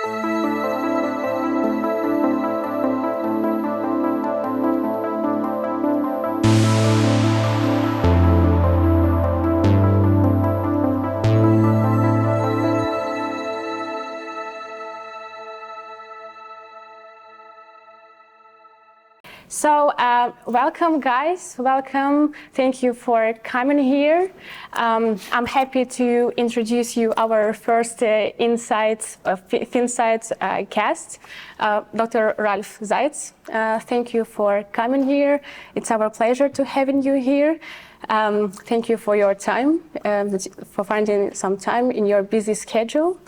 So, welcome guys, welcome. Thank you for coming here. I'm happy to introduce you our first FINSIGHT guest, Dr. Ralf Seiz. Thank you for coming here. It's our pleasure to having you here. Thank you for your time, for finding some time in your busy schedule.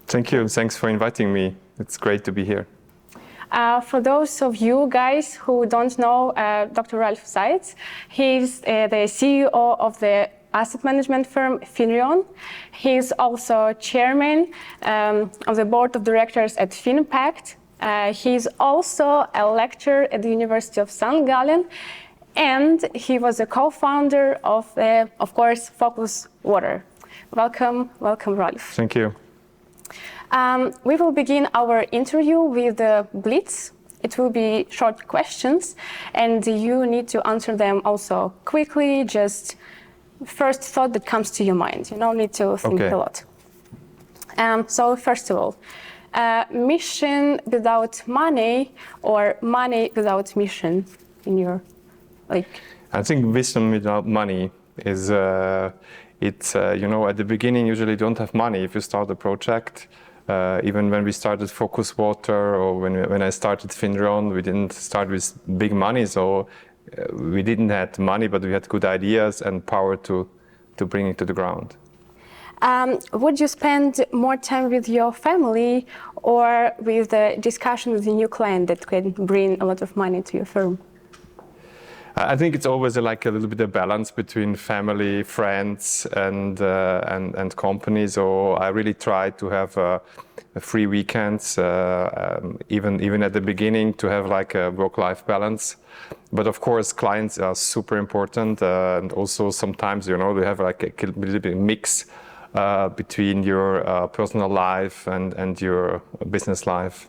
Thank you, thanks for inviting me. It's great to be here. For those of you guys who don't know Dr. Ralf Seiz, he's the CEO of the asset management firm Finreon. He's also chairman of the board of directors at Finpact. He's also a lecturer at the University of St. Gallen, and he was a co-founder of course, FOCUSWATER. Welcome, Ralf. Thank you. We will begin our interview with the Blitz. It will be short questions, and you need to answer them also quickly, just first thought that comes to your mind. You don't need to think a lot. So first of all, mission without money or money without mission in your, I think mission without money is, you know, at the beginning usually you don't have money if you start a project. Even when we started FOCUSWATER or when I started Finreon, we didn't start with big money, so we didn't have money, but we had good ideas and power to bring it to the ground. Would you spend more time with your family or with the discussion with the new client that can bring a lot of money to your firm? I think it's always like a little bit of balance between family, friends, and company. So I really try to have free weekends, even at the beginning, to have like a work-life balance. But of course, clients are super important, and also sometimes, you know, they have like a little bit mix between your personal life and your business life.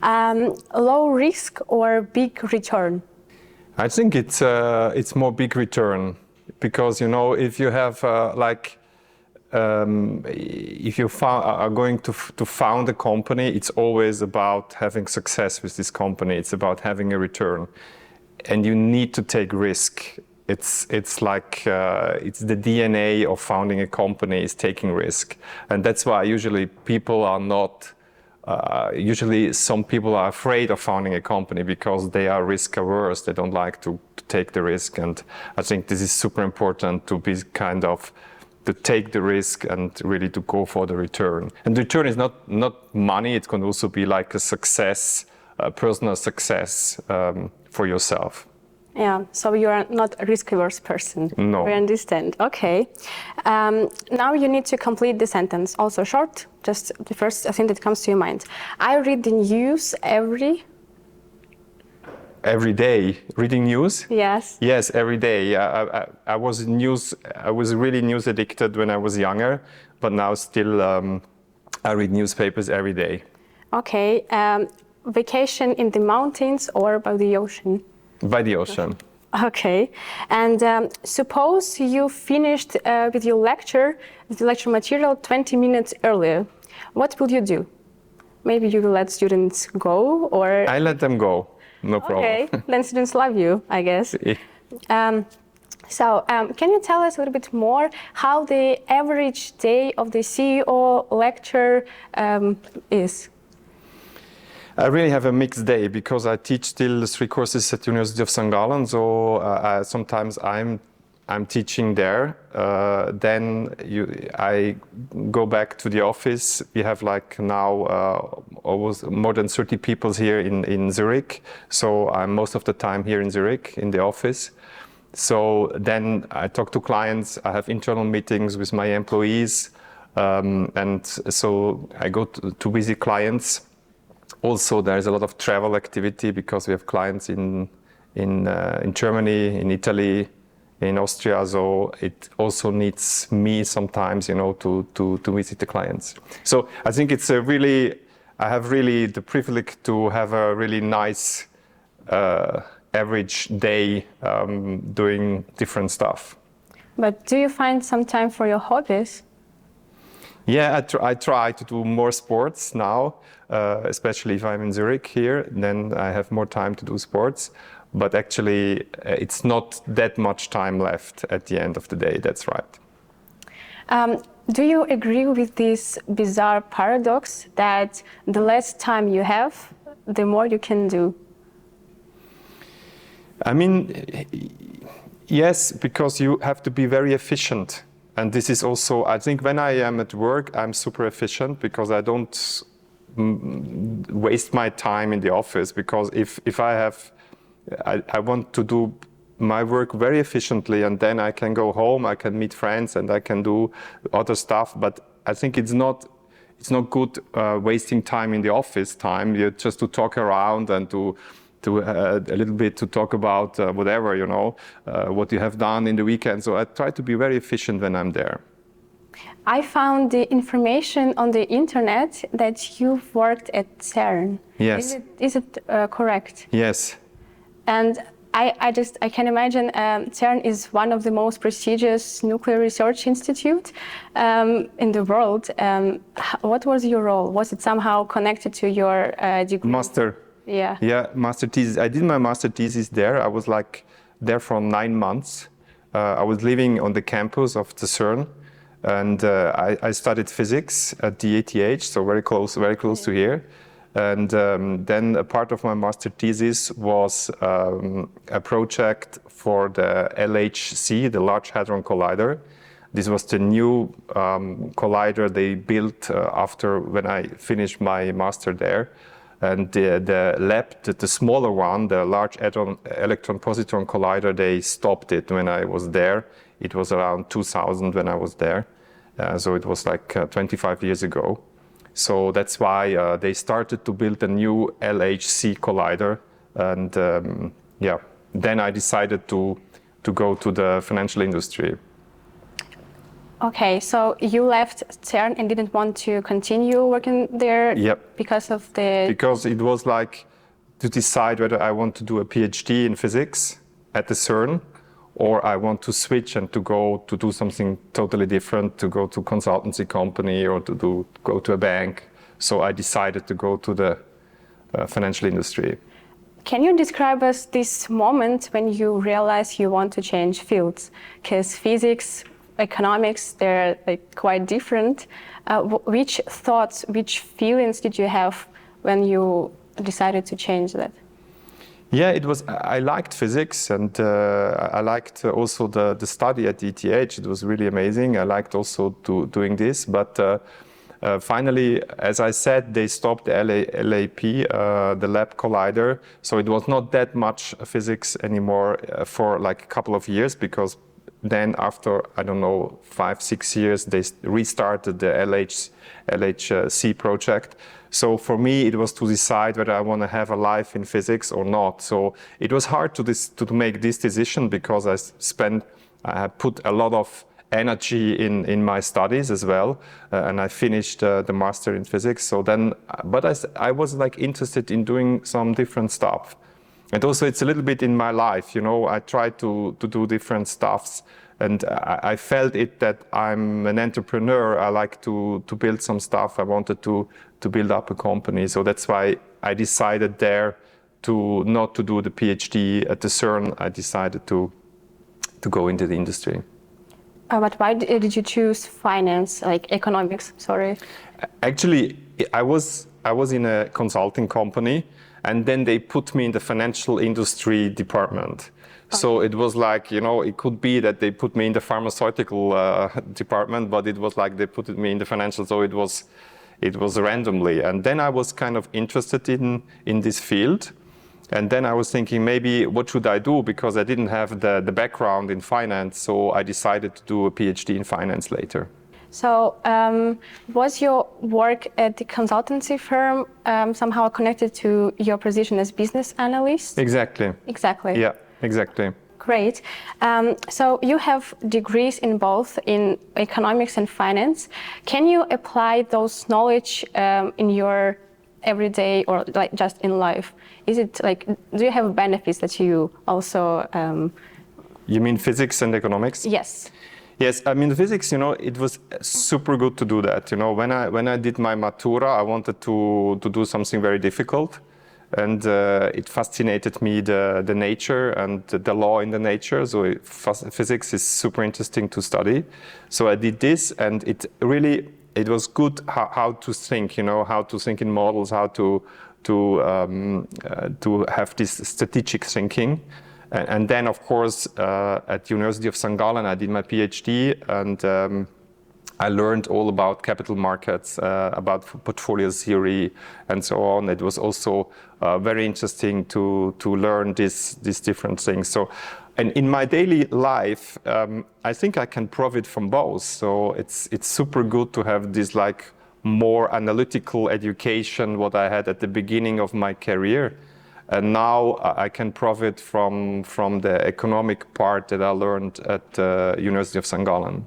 Low risk or big return? I think it's more big return, because, you know, if you have if you are going to found a company, it's always about having success with this company. It's about having a return, and you need to take risk. It's like it's the DNA of founding a company, is taking risk, and that's why usually people are not. Usually some people are afraid of founding a company because they are risk averse. They don't like to take the risk, and I think this is super important to be to take the risk and really to go for the return. And the return is not money, it can also be like a success, a personal success for yourself. Yeah, so you are not a risk-averse person. No. We understand. Okay. Now you need to complete the sentence. Also short, just the first thing that comes to your mind. I read the news every day. Reading news? Yes. Yes, every day. I was really news addicted when I was younger, but now still I read newspapers every day. Okay. Vacation in the mountains or by the ocean? By the ocean. Okay. And suppose you finished with your lecture, with the lecture material 20 minutes earlier. What will you do? Maybe you will let students go, or... I let them go, no problem. Okay, then students love you, I guess. So can you tell us a little bit more how the average day of the CEO lecture is? I really have a mixed day because I teach still 3 courses at the University of St. Gallen, so sometimes I'm teaching there. Then I go back to the office. We have like now almost more than 30 people here in Zurich, so I'm most of the time here in Zurich in the office. So then I talk to clients, I have internal meetings with my employees, and so I go to visit clients. Also, there's a lot of travel activity because we have clients in Germany, in Italy, in Austria, so it also needs me sometimes, to visit the clients. So I think it's I have really the privilege to have a really nice average day doing different stuff. But do you find some time for your hobbies? Yeah, I try to do more sports now, especially if I'm in Zurich here, then I have more time to do sports. But actually, it's not that much time left at the end of the day, that's right. Do you agree with this bizarre paradox that the less time you have, the more you can do? I mean, yes, because you have to be very efficient. And this is also, I think when I am at work, I'm super efficient because I don't waste my time in the office, because if I want to do my work very efficiently, and then I can go home, I can meet friends, and I can do other stuff. But I think it's not good wasting time in the office time. You just to talk around and to a little bit to talk about whatever, what you have done in the weekend. So I try to be very efficient when I'm there. I found the information on the internet that you've worked at CERN. Yes. Is it correct? Yes. And I can imagine CERN is one of the most prestigious nuclear research institutes in the world. What was your role? Was it somehow connected to your degree? Master. Yeah. Yeah, master thesis. I did my master thesis there. I was there for 9 months. I was living on the campus of the CERN, and I studied physics at the ETH, so very close to here. And then a part of my master thesis was a project for the LHC, the Large Hadron Collider. This was the new collider they built after when I finished my master there. And the lab, the smaller one, the Large Electron-Positron Collider, they stopped it when I was there. It was around 2000 when I was there. So it was 25 years ago. So that's why they started to build a new LHC collider. And then I decided to go to the financial industry. Okay, so you left CERN and didn't want to continue working there. Yep. Because of the... Because it was to decide whether I want to do a PhD in physics at the CERN, or I want to switch and to go to do something totally different, to go to a consultancy company or to go to a bank. So I decided to go to the financial industry. Can you describe us this moment when you realize you want to change fields? Because physics, economics, they're quite different. Which thoughts, which feelings did you have when you decided to change that? Yeah, I liked physics, and I liked also the study at ETH. It was really amazing. I liked also doing this, but finally, as I said, they stopped the LAP, the lab collider. So it was not that much physics anymore for a couple of years, because then after, 5-6 years, they restarted the LHC project. So for me, it was to decide whether I want to have a life in physics or not. So it was hard to make this decision, because I put a lot of energy in my studies as well, and I finished the master in physics. So then, but I was interested in doing some different stuff. And also it's a little bit in my life, I try to do different stuffs, and I felt that I'm an entrepreneur. I like to build some stuff. I wanted to build up a company. So that's why I decided there not to do the PhD at the CERN. I decided to go into the industry. But why did you choose finance, economics, sorry? Actually, I was in a consulting company, and then they put me in the financial industry department. Okay. So it was it could be that they put me in the pharmaceutical department, but it was they put me in the financial, so it was randomly. And then I was kind of interested in this field. And then I was thinking, maybe what should I do? Because I didn't have the background in finance, so I decided to do a PhD in finance later. So was your work at the consultancy firm somehow connected to your position as business analyst? Exactly. Exactly. Yeah, exactly. Great. So you have degrees in both in economics and finance. Can you apply those knowledge in your everyday or like just in life? Is it like, do you have benefits that you also? You mean physics and economics? Yes. Yes, I mean physics, it was super good to do that. When I did my Matura, I wanted to do something very difficult. And it fascinated me, the nature and the law in the nature. So physics is super interesting to study. So I did this, and it was good how to think, how to think in models, how to have this strategic thinking. And then, of course, at University of St. Gallen, I did my PhD, and I learned all about capital markets, about portfolio theory, and so on. It was also very interesting to learn these different things. So, and in my daily life, I think I can profit from both. So it's super good to have this like more analytical education, what I had at the beginning of my career. And now I can profit from the economic part that I learned at University of St. Gallen.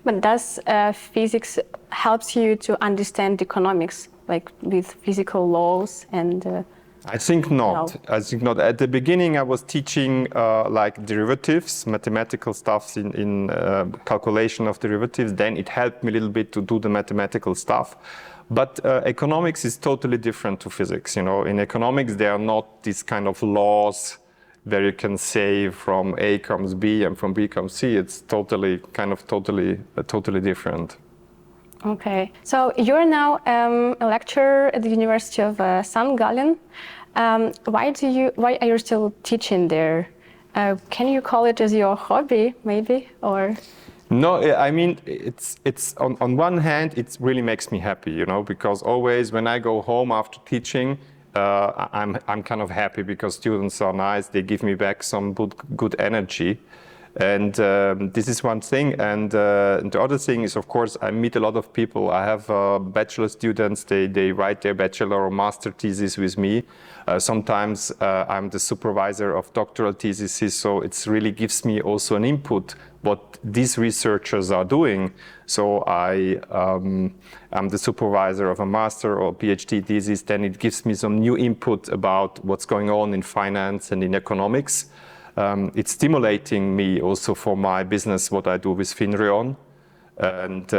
But does physics helps you to understand economics, like with physical laws and? I think not. No. I think not. At the beginning, I was teaching like derivatives, mathematical stuff in calculation of derivatives. Then it helped me a little bit to do the mathematical stuff. But economics is totally different to physics. In economics, there are not these kind of laws where you can say from A comes B and from B comes C. It's totally different. Okay, so you're now a lecturer at the University of St. Gallen. Why are you still teaching there? Can you call it as your hobby, maybe, or? No, I mean it's on one hand it really makes me happy, because always when I go home after teaching, I'm kind of happy because students are nice. They give me back some good energy. And this is one thing. And the other thing is, of course, I meet a lot of people. I have bachelor students. They write their bachelor or master thesis with me. Sometimes I'm the supervisor of doctoral theses. So it really gives me also an input what these researchers are doing. So I'm the supervisor of a master or PhD thesis. Then it gives me some new input about what's going on in finance and in economics. It's stimulating me also for my business, what I do with Finreon. And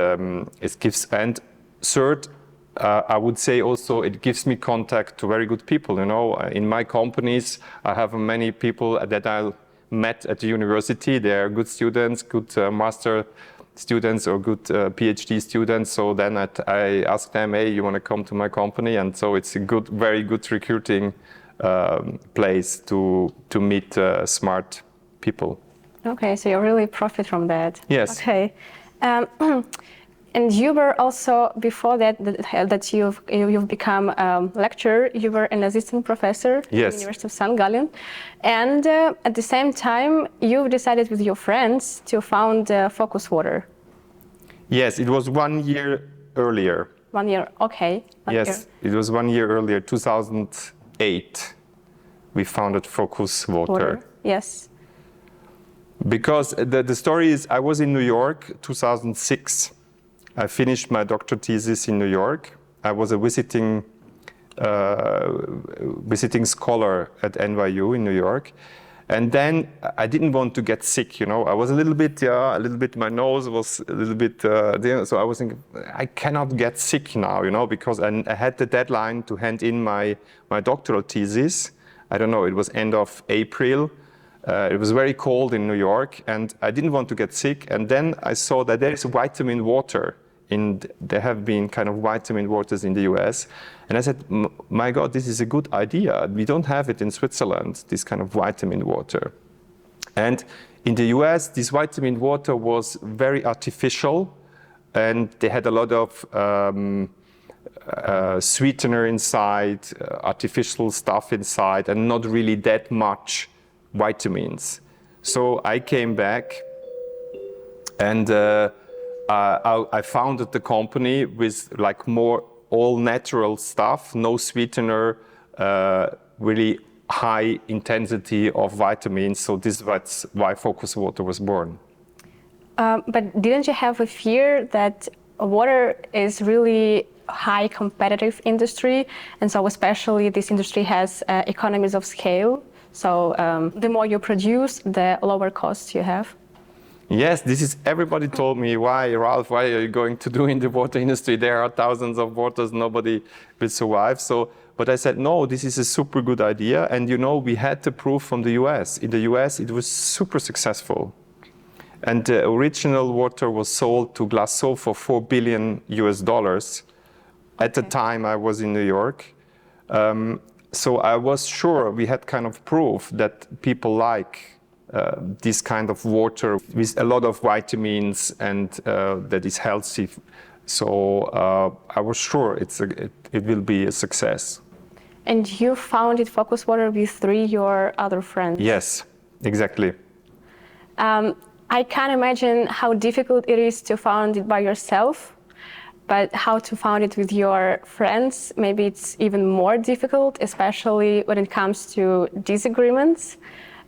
it gives, and third, I would say also it gives me contact to very good people. In my companies, I have many people that I met at the university. They are good students, good master students or good PhD students. So then I ask them, hey, you want to come to my company? And so it's a very good recruiting place to meet smart people. Okay, so you really profit from that. Yes. Okay, and you were also before that you've become a lecturer. You were an assistant professor at the University of St. Gallen, and at the same time you decided with your friends to found FOCUSWATER. Yes, it was 1 year earlier. 1 year, okay. Yes, it was 1 year earlier, 2008. We founded FOCUSWATER. Yes. Because the story is, I was in New York, 2006. I finished my doctoral thesis in New York. I was a visiting scholar at NYU in New York. And then I didn't want to get sick, I was a little bit, my nose was a little bit, so I was thinking, I cannot get sick now, because I had the deadline to hand in my doctoral thesis. I don't know, it was end of April. It was very cold in New York, and I didn't want to get sick. And then I saw that there is vitamin water. There have been kind of vitamin waters in the US. And I said, my God, this is a good idea. We don't have it in Switzerland, this kind of vitamin water. And in the US, this vitamin water was very artificial, and they had a lot of sweetener inside, artificial stuff inside, and not really that much vitamins. So I came back, and I founded the company with like more all natural stuff, no sweetener, really high intensity of vitamins. So this is why FOCUSWATER was born. But didn't you have a fear that water is really high competitive industry, and so especially this industry has economies of scale, so the more you produce, the lower costs you have? Yes, this is, everybody told me, why, Ralf, why are you going to do in the water industry? There are thousands of waters, nobody will survive. So, but I said, no, this is a super good idea. And you know, we had the proof from the US. In the US, it was super successful. And the original water was sold to Glasso for $4 billion US. At the time I was in New York. So I was sure we had kind of proof that people like this kind of water with a lot of vitamins and that is healthy. So I was sure it will be a success. And you founded FOCUSWATER with 3 your other friends? Yes, exactly. I can't imagine how difficult it is to found it by yourself, but how to found it with your friends, maybe it's even more difficult, especially when it comes to disagreements,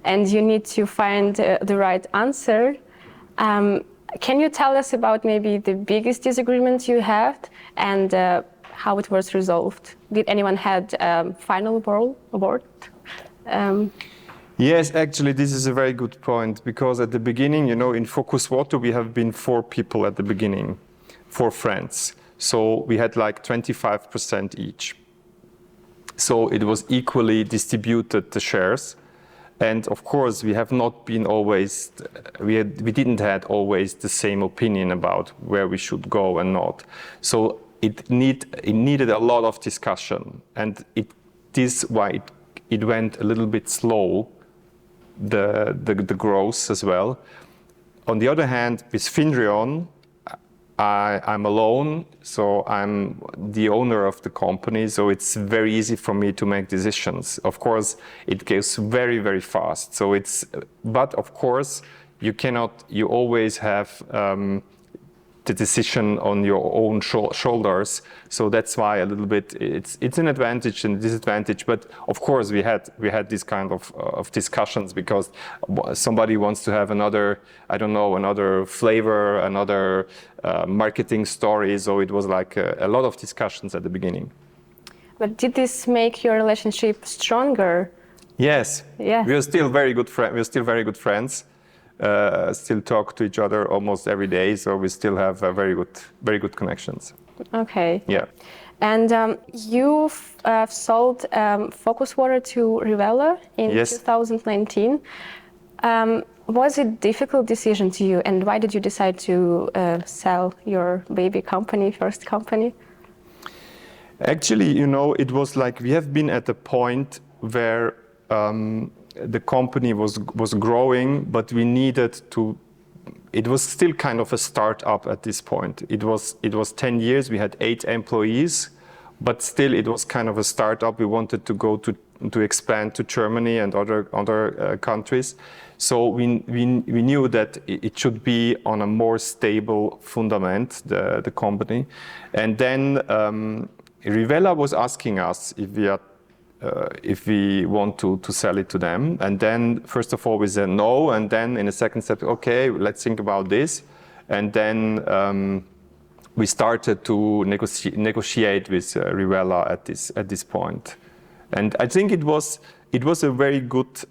and you need to find the right answer. Can you tell us about maybe the biggest disagreements you had and how it was resolved? Did anyone had final word? Yes, actually, this is a very good point, because at the beginning, you know, in FOCUSWATER, we have been 4 people at the beginning, 4 friends. So we had like 25% each. So it was equally distributed, the shares. And of course, we have not been always, we didn't have always the same opinion about where we should go and not. So it needed a lot of discussion. And this is why it went a little bit slow, the growth as well. On the other hand, with Finreon, I'm alone, so I'm the owner of the company, so it's very easy for me to make decisions. Of course, it goes very, very fast. So but of course, you always have the decision on your own shoulders. So that's why a little bit it's an advantage and disadvantage. But of course, we had this kind of discussions, because somebody wants to have another, I don't know, another flavor, another marketing story. So it was like a lot of discussions at the beginning. But did this make your relationship stronger? Yes. Yeah. We are still very good friends. Still talk to each other almost every day, so we still have very good connections. Okay. Yeah. And you sold FOCUSWATER to Rivella in 2019. Was it a difficult decision to you, and why did you decide to sell your baby company, first company? Actually, you know, it was like we have been at a point where the company was growing, but we needed to. It was still kind of a startup at this point. It was 10 years. We had 8 employees, but still it was kind of a startup. We wanted to go to expand to Germany and other countries. So we knew that it should be on a more stable fundament, the company. And then Rivella was asking us if we want to sell it to them. And then, first of all, we said no. And then in a second step, okay, let's think about this. And then we started to negotiate with Rivella at this point. And I think it was a very good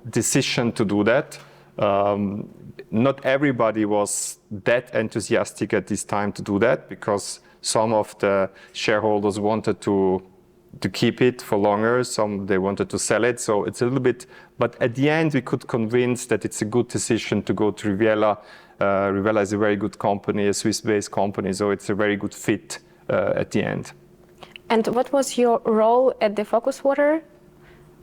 decision to do that. Not everybody was that enthusiastic at this time to do that, because some of the shareholders wanted to keep it for longer, some they wanted to sell it, so it's a little bit, but at the end we could convince that it's a good decision to go to Rivella. Rivella is a very good company, a Swiss-based company, so it's a very good fit at the end. And what was your role at the FOCUSWATER?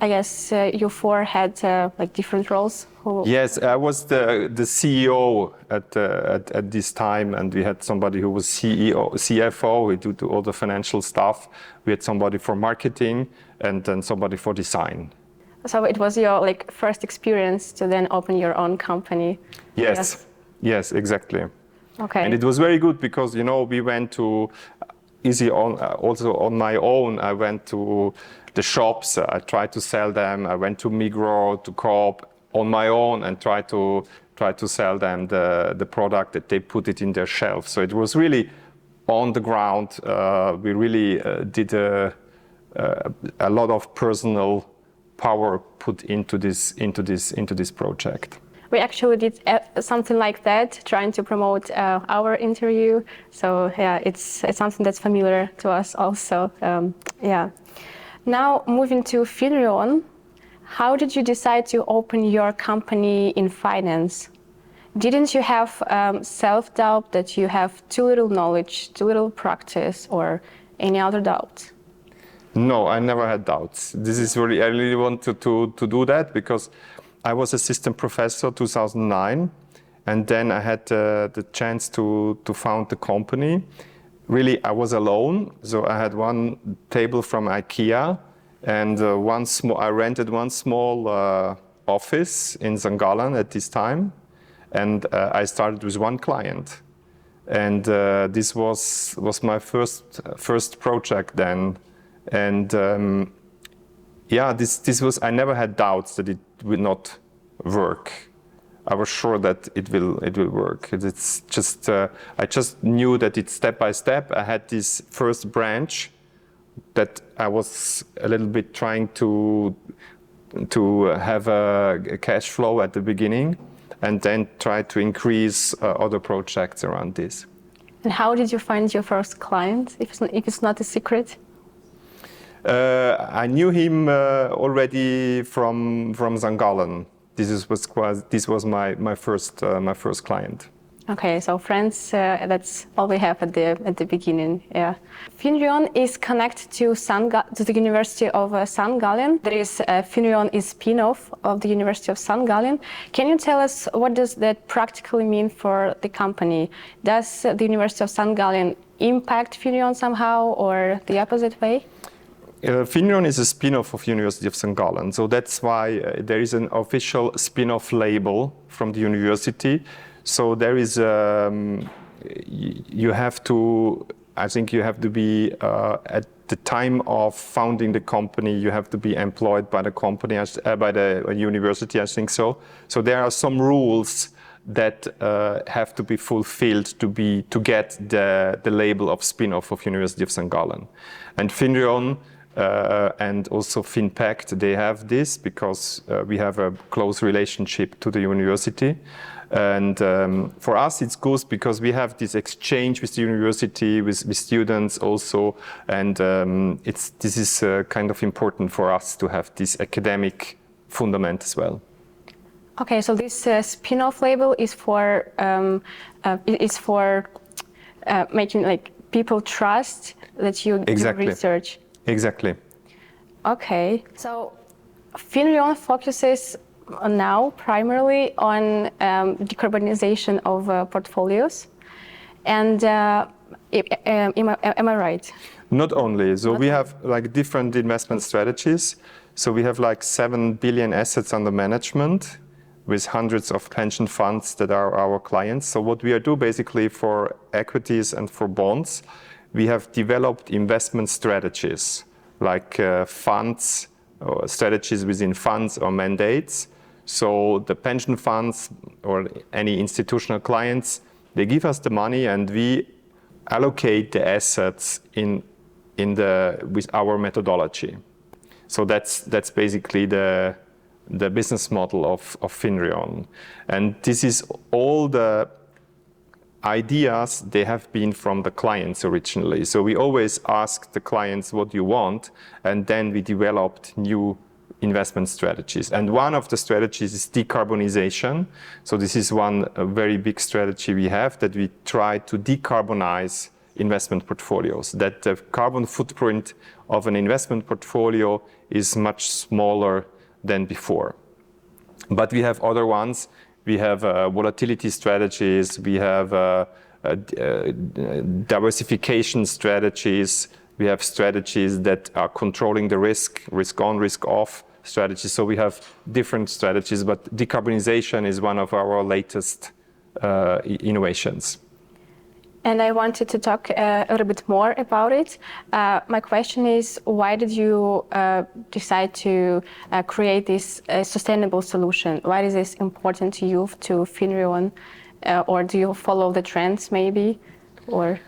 I guess you 4 had like different roles. Yes, I was the CEO at this time, and we had somebody who was CFO, who did all the financial stuff. We had somebody for marketing, and then somebody for design. So it was your like first experience to then open your own company. Yes, exactly. Okay. And it was very good because, you know, we went to. easy on also on my own. I went to the shops. I tried to sell them. I went to Migros, to Coop on my own and tried to sell them the product that they put it in their shelf. So it was really on the ground. We really did a lot of personal power put into this project. We actually did something like that, trying to promote our interview. So yeah, it's something that's familiar to us also. Yeah. Now moving to Finreon, how did you decide to open your company in finance? Didn't you have self-doubt that you have too little knowledge, too little practice, or any other doubts? No, I never had doubts. This is really, I really wanted to do that because I was assistant professor 2009, and then I had the chance to found the company. Really, I was alone, so I had one table from IKEA, and I rented one small office in St. Gallen at this time, and I started with one client, and this was my first project then, and yeah, this was, I never had doubts that it would not work. I was sure that it will work. It's just I just knew that it's step by step. I had this first branch that I was a little bit trying to have a cash flow at the beginning, and then try to increase other projects around this. And how did you find your first client, if it's not a secret? I knew him already from St. Gallen. This was my first client. Okay, so friends, that's all we have at the beginning. Yeah. Finreon is connected to the University of St. Gallen. There is Finreon is spin-off of the University of St. Gallen. Can you tell us what does that practically mean for the company? Does the University of St. Gallen impact Finreon somehow, or the opposite way? Finreon is a spin-off of University of St. Gallen, so that's why there is an official spin-off label from the university. So there is, you have to, I think you have to be, at the time of founding the company, you have to be employed by the company, by the university, I think so. So there are some rules that have to be fulfilled to get the label of spin-off of University of St. Gallen. And Finreon and also Finpact, they have this because we have a close relationship to the university. And for us, it's good because we have this exchange with the university, with students also, and this is kind of important for us to have this academic fundament as well. Okay, so this spin-off label is for making like people trust that you do research. Exactly. Okay, so Finreon focuses now primarily on decarbonization of portfolios, and am I right? Not only. So we have like different investment strategies. So we have like 7 billion assets under management with hundreds of pension funds that are our clients. So what we are doing basically for equities and for bonds, we have developed investment strategies like funds or strategies within funds or mandates. So the pension funds or any institutional clients, they give us the money and we allocate the assets with our methodology. So that's basically the business model of Finreon. And this is all the ideas, they have been from the clients originally. So we always ask the clients what you want, and then we developed new investment strategies. And one of the strategies is decarbonization. So this is one very big strategy we have, that we try to decarbonize investment portfolios, that the carbon footprint of an investment portfolio is much smaller than before. But we have other ones. We have volatility strategies, we have diversification strategies, we have strategies that are controlling the risk on, risk off strategies. So we have different strategies, but decarbonization is one of our latest innovations. And I wanted to talk a little bit more about it. My question is, why did you decide to create this sustainable solution? Why is this important to you, to Finreon? Or do you follow the trends maybe? Or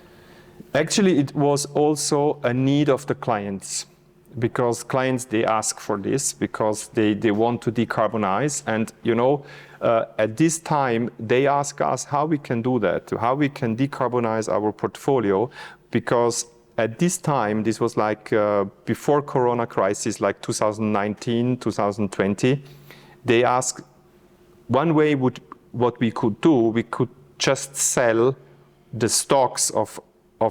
Actually, it was also a need of the clients, because clients, they ask for this because they want to decarbonize. And, you know, at this time, they ask us how we can do that, how we can decarbonize our portfolio, because at this time, this was like before Corona crisis, like 2019, 2020, they asked, one way what we could do, we could just sell the stocks of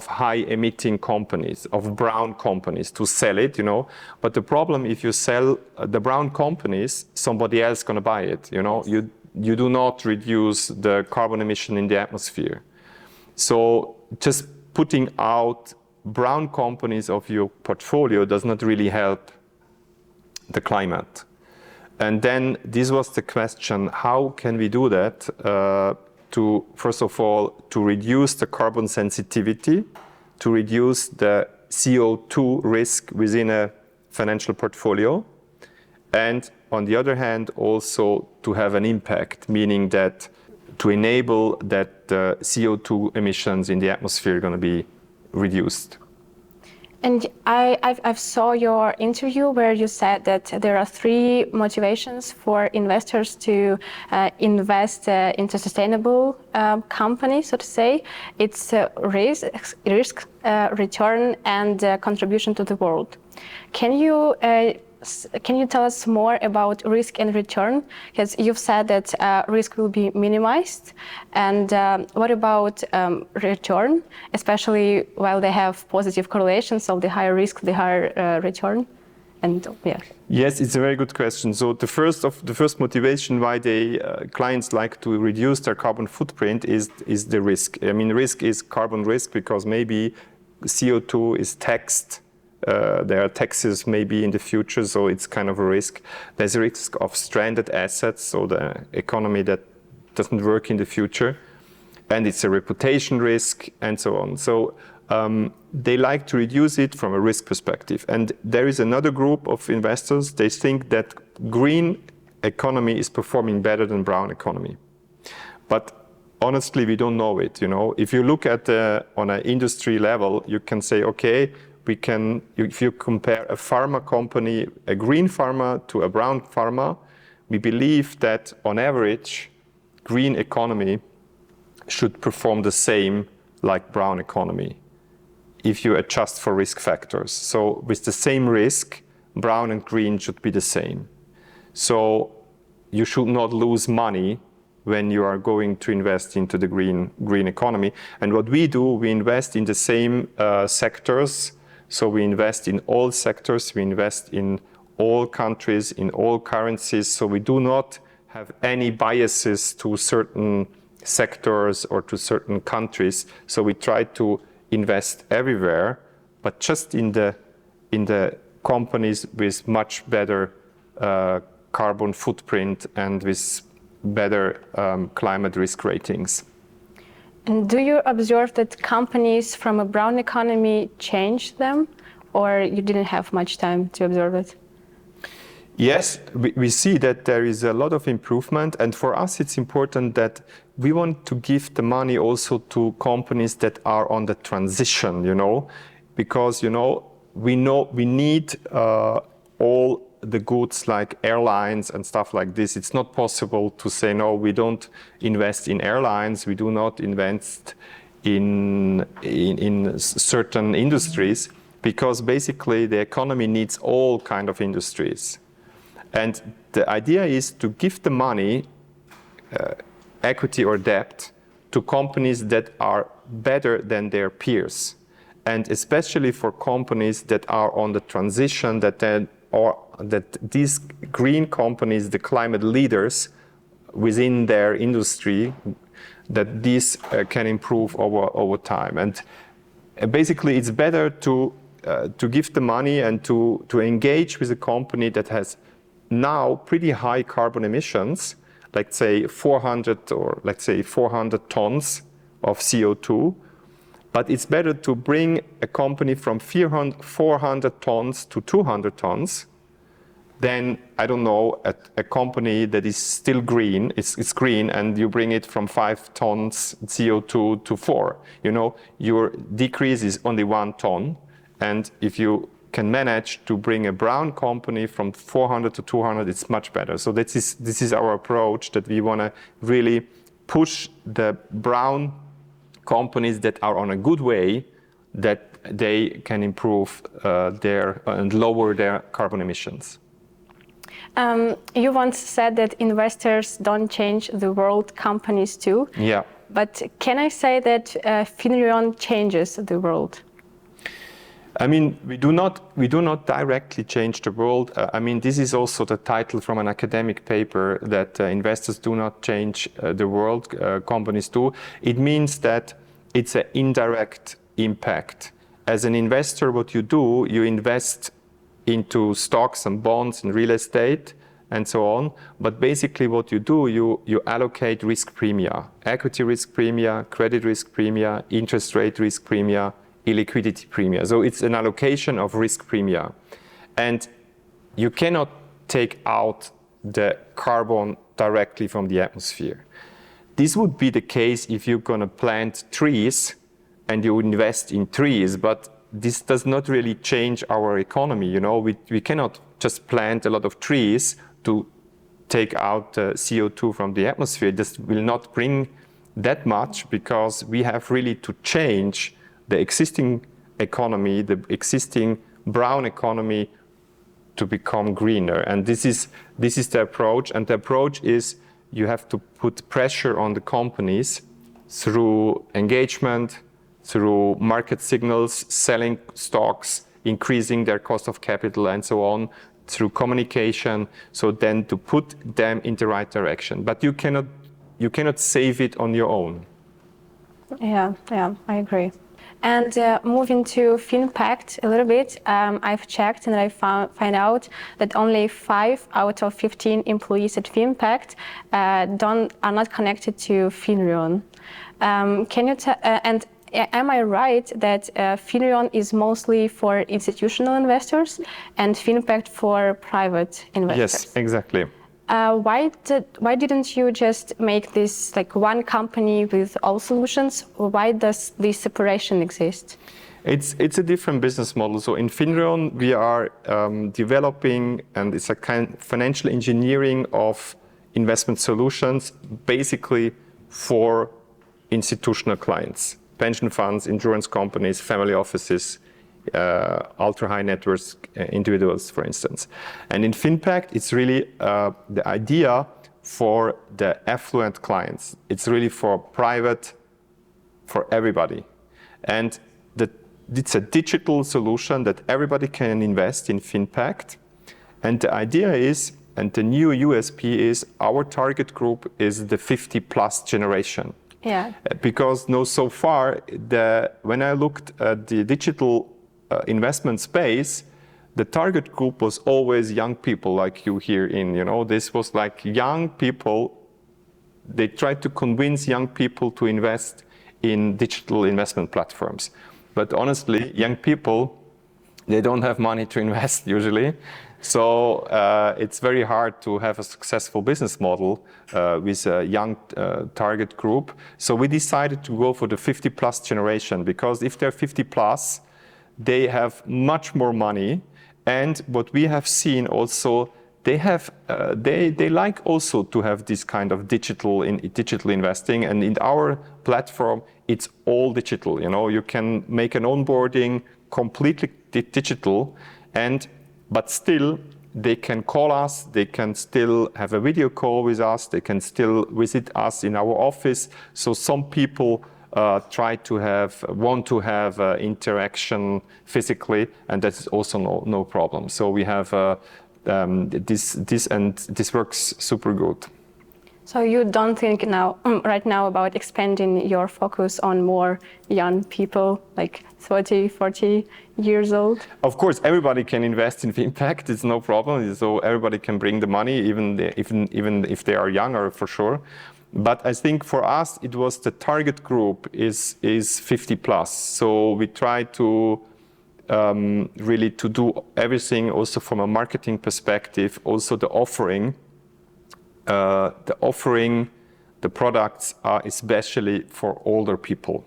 high emitting companies, of brown companies, to sell it, you know. But the problem, if you sell the brown companies, somebody else is going to buy it, you know. You do not reduce the carbon emission in the atmosphere. So just putting out brown companies of your portfolio does not really help the climate. And then this was the question, how can we do that? To, first of all, to reduce the carbon sensitivity, to reduce the CO2 risk within a financial portfolio, and on the other hand, also to have an impact, meaning that to enable that the CO2 emissions in the atmosphere are going to be reduced. And I saw your interview where you said that there are 3 motivations for investors to invest into sustainable companies, so to say. It's risk, return, and contribution to the world. Can you tell us more about risk and return? Because you've said that risk will be minimized. And what about return, especially while they have positive correlations, so the higher risk, the higher return? And yeah. Yes, it's a very good question. So the first motivation why clients like to reduce their carbon footprint is the risk. I mean, risk is carbon risk because maybe CO2 is taxed. There are taxes maybe in the future, so it's kind of a risk. There's a risk of stranded assets, so the economy that doesn't work in the future. And it's a reputation risk and so on. So they like to reduce it from a risk perspective. And there is another group of investors, they think that green economy is performing better than brown economy. But honestly, we don't know it, you know. If you look at on an industry level, you can say, okay, if you compare a pharma company, a green pharma to a brown pharma, we believe that on average, green economy should perform the same like brown economy if you adjust for risk factors. So with the same risk, brown and green should be the same. So you should not lose money when you are going to invest into the green economy. And what we do, we invest in the same sectors. So we invest in all sectors, we invest in all countries, in all currencies. So we do not have any biases to certain sectors or to certain countries. So we try to invest everywhere, but just in the companies with much better carbon footprint and with better climate risk ratings. And do you observe that companies from a brown economy change them, or you didn't have much time to observe it? Yes, we see that there is a lot of improvement, and for us it's important that we want to give the money also to companies that are on the transition, you know, because, you know we need all the goods like airlines and stuff like this. It's not possible to say, no, we don't invest in airlines, we do not invest in certain industries, because basically the economy needs all kind of industries. And the idea is to give the money, equity or debt, to companies that are better than their peers. And especially for companies that are on the transition, that these green companies, the climate leaders within their industry, that these can improve over time. And basically it's better to give the money and to engage with a company that has now pretty high carbon emissions, like say 400 tons of CO2, But it's better to bring a company from 400 tons to 200 tons than, I don't know, a company that is still green, it's green, and you bring it from 5 tons CO2 to 4. You know, your decrease is only 1 ton. And if you can manage to bring a brown company from 400 to 200, it's much better. So this is our approach, that we want to really push the brown companies that are on a good way, that they can improve and lower their carbon emissions. You once said that investors don't change the world, companies do. Yeah. But can I say that Finreon changes the world? I mean, we do not directly change the world. I mean, this is also the title from an academic paper, that investors do not change the world, companies do. It means that it's an indirect impact. As an investor, what you do, you invest into stocks and bonds and real estate and so on. But basically what you do, you allocate risk premia, equity risk premia, credit risk premia, interest rate risk premia, illiquidity premia. So it's an allocation of risk premia. And you cannot take out the carbon directly from the atmosphere. This would be the case if you're going to plant trees and you invest in trees, but this does not really change our economy. You know, we cannot just plant a lot of trees to take out CO2 from the atmosphere. This will not bring that much, because we have really to change the existing economy, the existing brown economy, to become greener. And this is the approach. And the approach is, you have to put pressure on the companies through engagement, through market signals, selling stocks, increasing their cost of capital and so on, through communication, so then to put them in the right direction. But you cannot save it on your own. Yeah, I agree. And moving to Finpact a little bit, I've checked and I find out that only 5 out of 15 employees at Finpact are not connected to Finreon. Can you and am I right that Finreon is mostly for institutional investors and Finpact for private investors? Yes, exactly. Why didn't you just make this like one company with all solutions? Why does this separation exist? It's a different business model. So in Finreon, we are developing, and it's a kind of financial engineering of investment solutions, basically for institutional clients, pension funds, insurance companies, family offices, ultra-high net worth individuals, for instance. And in Finpact, it's really the idea for the affluent clients. It's really for private, for everybody. And it's a digital solution that everybody can invest in Finpact. And the idea is, and the new USP is, our target group is the 50+ generation. Yeah. Because so far, when I looked at the digital investment space, the target group was always young people like you here in, this was like young people. They tried to convince young people to invest in digital investment platforms. But honestly, young people, they don't have money to invest usually. So it's very hard to have a successful business model with a young target group. So we decided to go for the 50+ generation, because if they're 50+, they have much more money. And what we have seen also, they like also to have this kind of digital investing. And in our platform, it's all digital. You can make an onboarding completely digital, but still they can call us, they can still have a video call with us, they can still visit us in our office. So some people want to have interaction physically, and that's also no problem. So we have this, and this works super good. So you don't think right now about expanding your focus on more young people, like 30, 40 years old? Of course, everybody can invest in Finpact. It's no problem. So everybody can bring the money, even if they are younger, for sure. But I think for us, it was the target group is 50 plus. So we try to really to do everything also from a marketing perspective, also the offering, the products are especially for older people.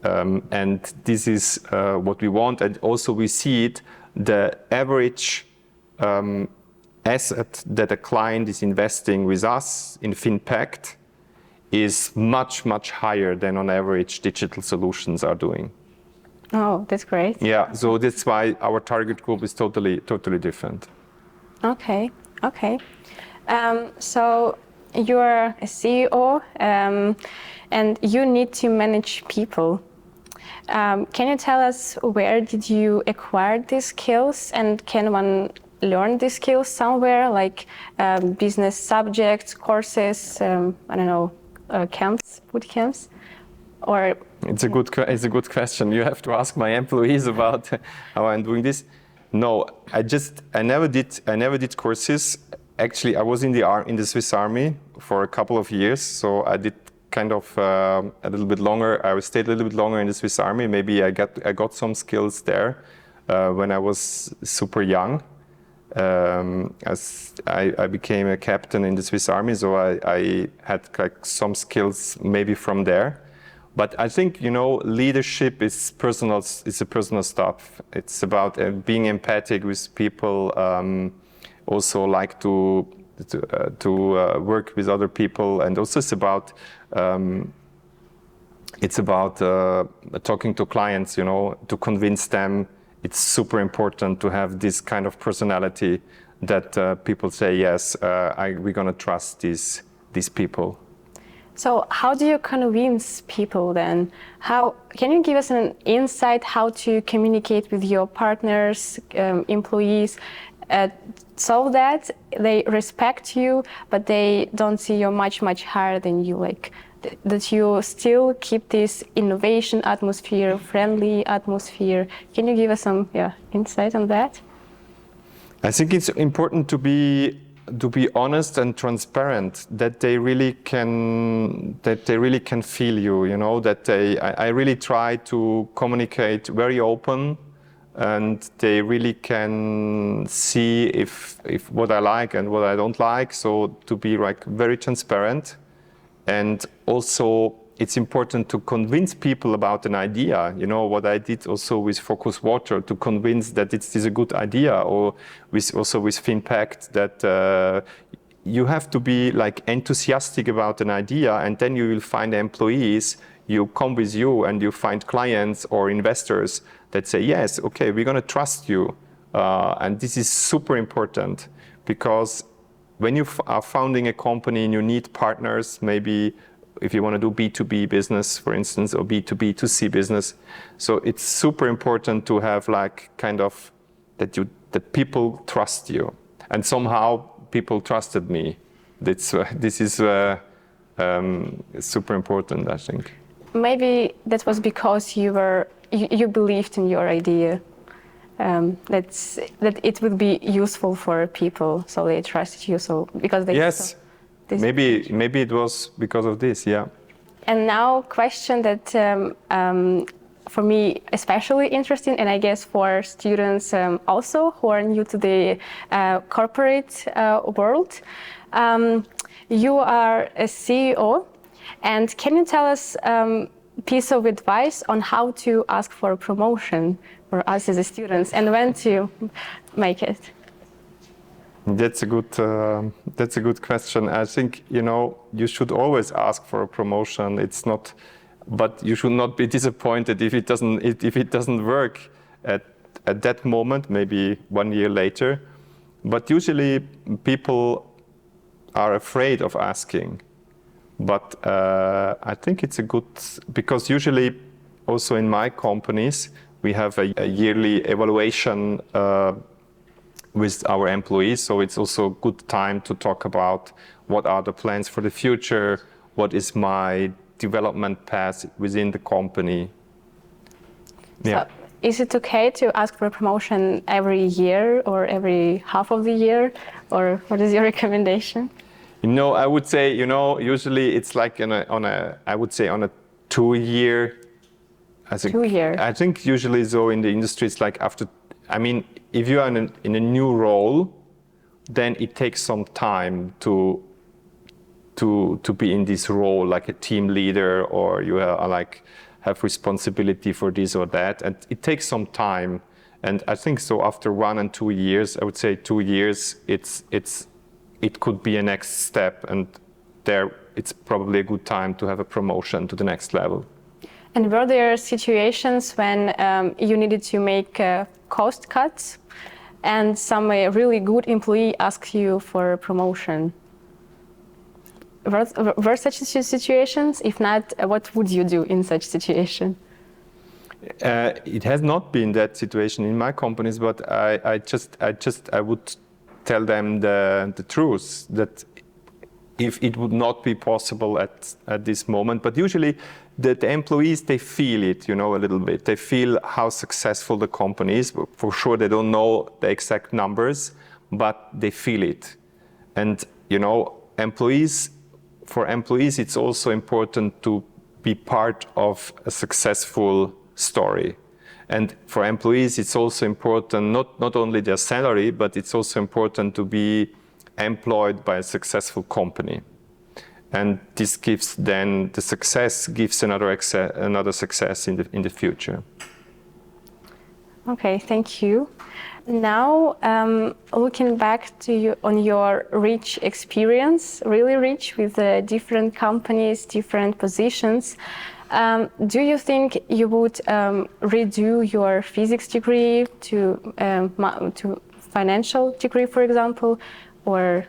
And this is what we want. And also we see it, the average asset that a client is investing with us in Finpact is much, much higher than on average digital solutions are doing. Oh, that's great. Yeah, so that's why our target group is totally different. Okay. So you're a CEO and you need to manage people. Can you tell us where did you acquire these skills, and can one learn these skills somewhere, like business subjects, courses, I don't know, camps, boot camps, or? It's a good question. You have to ask my employees about how I'm doing this. No, I never did courses. Actually, I was in the Swiss Army for a couple of years, so I did kind of a little bit longer. I stayed a little bit longer in the Swiss Army. Maybe I got some skills there when I was super young. As I became a captain in the Swiss Army, so I had like some skills maybe from there. But I think, you know, leadership is personal. It's a personal stuff. It's about being empathic with people. Also like to work with other people, and also it's about talking to clients, you know, to convince them. It's super important to have this kind of personality that people say, yes, we're gonna trust these people. So how do you convince people then? How can you give us an insight how to communicate with your partners, employees, so that they respect you, but they don't see you much higher than you, like that you still keep this innovation atmosphere, friendly atmosphere? Can you give us some insight on that? I think it's important to be honest and transparent, that they really can feel you, you know, that I really try to communicate very open, and they really can see if what I like and what I don't like. So to be like very transparent. And also it's important to convince people about an idea. You know, what I did also with FOCUSWATER, to convince that it is a good idea, or with Finpact, that you have to be like enthusiastic about an idea, and then you will find employees, you come with you, and you find clients or investors that say, yes, okay, we're gonna trust you. And this is super important, because when you are founding a company and you need partners, maybe if you want to do B2B business, for instance, or B2B2C business, so it's super important to have like kind of that people trust you, and somehow people trusted me. This is super important, I think. Maybe that was because you believed in your idea. That it would be useful for people, so they trusted you. So because they maybe it was because of this, yeah. And now, question that for me especially interesting, and I guess for students also who are new to the corporate world. You are a CEO, and can you tell us piece of advice on how to ask for a promotion for us as students, and when to make it? That's a good question. I think, you know, you should always ask for a promotion. It's not, but you should not be disappointed if it doesn't work at that moment, maybe 1 year later. But usually people are afraid of asking. But I think it's a good, because usually also in my companies, we have a yearly evaluation with our employees. So it's also a good time to talk about what are the plans for the future, what is my development path within the company. Yeah. So is it okay to ask for a promotion every year or every half of the year, or what is your recommendation? I would say, usually it's like I would say on a 2-year. 2 years. I think usually so in the industry it's like after. I mean, if you are in a new role, then it takes some time to be in this role, like a team leader, or you are like have responsibility for this or that, and it takes some time. And I think so after 1 and 2 years, I would say 2 years, it could be a next step, and there it's probably a good time to have a promotion to the next level. And were there situations when you needed to make cost cuts and some really good employee asked you for a promotion? Were such situations? If not, what would you do in such situation? It has not been that situation in my companies, but I would tell them the truth, that if it would not be possible at this moment. But usually the employees, they feel it, a little bit. They feel how successful the company is. For sure, they don't know the exact numbers, but they feel it. And, for employees, it's also important to be part of a successful story. And for employees, it's also important, not only their salary, but it's also important to be employed by a successful company. And this gives then the success, gives another success in the future. Okay, thank you. Now, looking back to you on your rich experience, really rich with different companies, different positions, do you think you would redo your physics degree to financial degree, for example, or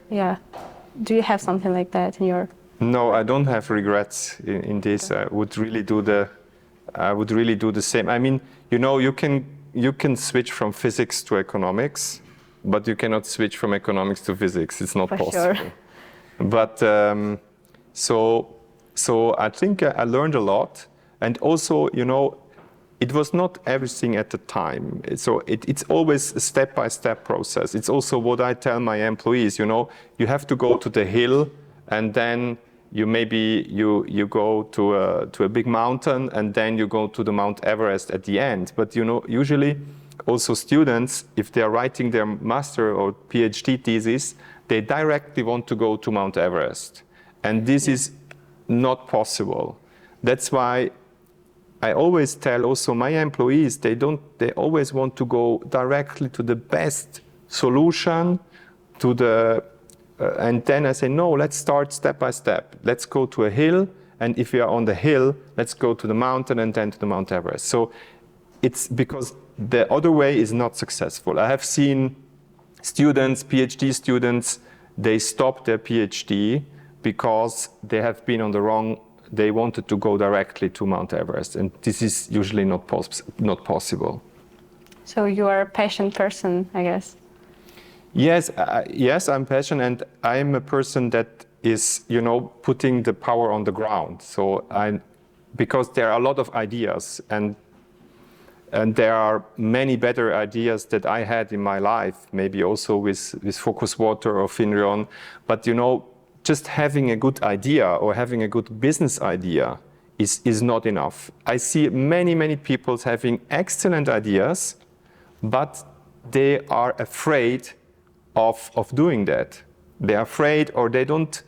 do you have something like that in your? No, I don't have regrets in this. I would really do the same. I mean, you can switch from physics to economics, but you cannot switch from economics to physics. It's not possible. Sure. But so I think I learned a lot, and also, it was not everything at the time. So it's always a step-by-step process. It's also what I tell my employees. You have to go to the hill, and then you go to a big mountain, and then you go to the Mount Everest at the end. But usually also students, if they are writing their master or PhD thesis, they directly want to go to Mount Everest, and this is not possible. That's why I always tell also my employees, they always want to go directly to the best solution, and then I say, no, let's start step by step. Let's go to a hill, and if we are on the hill, let's go to the mountain and then to the Mount Everest. So it's because the other way is not successful. I have seen students, PhD students, they stop their PhD because they have been on the wrong, they wanted to go directly to Mount Everest, and this is usually not possible. So you are a passionate person, I guess. Yes, I'm passionate, and I'm a person that is, putting the power on the ground. So because there are a lot of ideas, and there are many better ideas that I had in my life, maybe also with FOCUSWATER or Finreon, but just having a good idea or having a good business idea is not enough. I see many people having excellent ideas, but they are afraid of doing that. They are afraid, or they don't